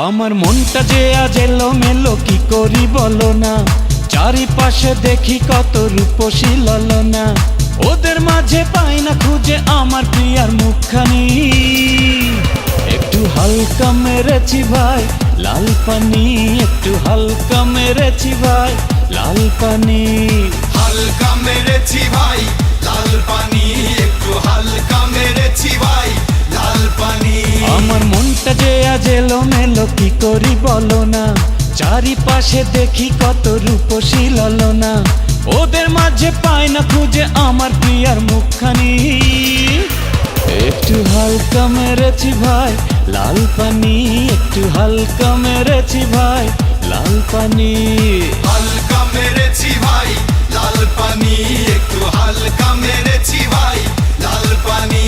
আমার মনটা যে আজ এলোমেলো কি করি বলো না, চারিপাশে দেখি কত রূপসী ললনা, ওদের মাঝে পাই না খুঁজে আমার প্রিয়ার মুখখানি। একটু হালকা মেরেছি ভাই লাল পানি, একটু হালকা মেরেছি ভাই লাল পানি, হালকা মেরেছি ভাই লাল পানি, একটু হালকা মেরেছি ভাই লাল পানি। আমার মনটা যে আজ এলোমেলো কি করি বলো না, চারিপাশে দেখি কত রূপসী ললনা, ওদের মাঝে পাই না খুঁজে আমার প্রিয়ার মুখখানি। একটু হালকা মেরেছি ভাই লাল পানি, একটু হালকা মেরেছি ভাই লাল পানি, হালকা মেরেছি ভাই লাল পানি, একটু হালকা মেরেছি ভাই লাল পানি।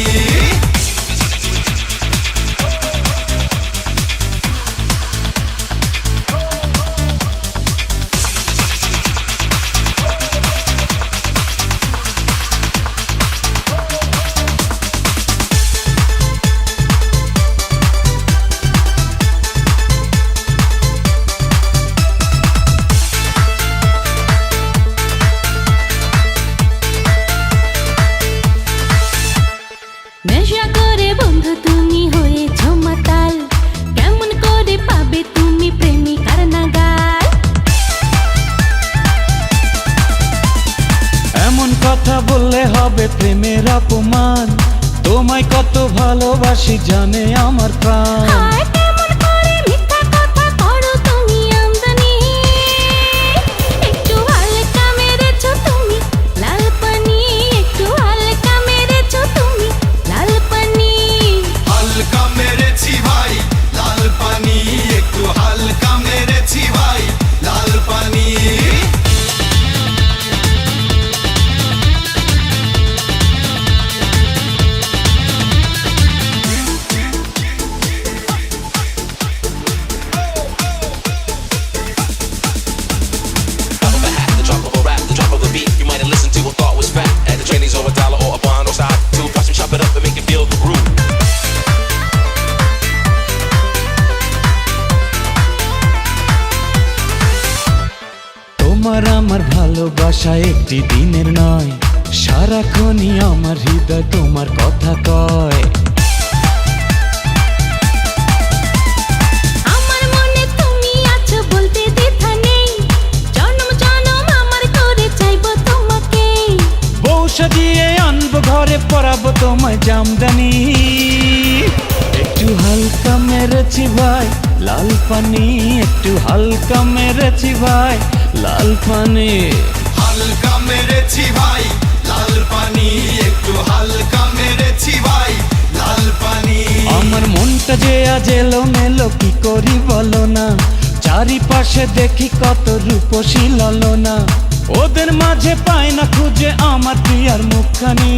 নেশা করে বন্ধু তুমি হয়েছ মাতাল, কেমন করে পাবে তুমি প্রেমিকার নাগাল। এমন কথা বললে হবে প্রেমের অপমান, তোমায় কত ভালোবাসি জানে আমার প্রাণ। হায় কেমন করে মিথ্যা কথা করো তুমি আমদানি, একটু হালকা মেরেছ তুমি লাল পানি, একটু হালকা মেরেছ তুমি লাল পানি, হালকা মেরেছি ভাই লাল পানি, একটু হালকা মেরেছি ভাই লাল পানি। The drop of a rap, the drop of a beat. You might have listened to or thought was fact. At the trainings or $1 or a bond or side two. Watch them chop it up and make it feel the groove. তোমার আমার ভালোবাসা একটি দিনের নয়, সারাক্ষণই আমার হৃদয় তোমার কথা কয়। আমার মনে তুমি আছো বলতে দ্বিধা নেই, জনম জনম আমার করে চাইবো তোমাকে। বউ সাজিয়ে আনবো ঘরে পরাবো তোমায় জামদানি, একটু হালকা মেরেছি ভাই লাল পানি, একটু হালকা মেরেছি ভাই লাল পানি, হালকা মেরেছি ভাই লাল পানি, একটু হালকা মেরেছি ভাই লাল পানি। আমার মনটা যে আজ এলোমেলো কি করি বলো না, চারিপাশে দেখি কত রূপসী ললনা, ওদের মাঝে পাই না খুঁজে আমার প্রিয়ার মুখখানি।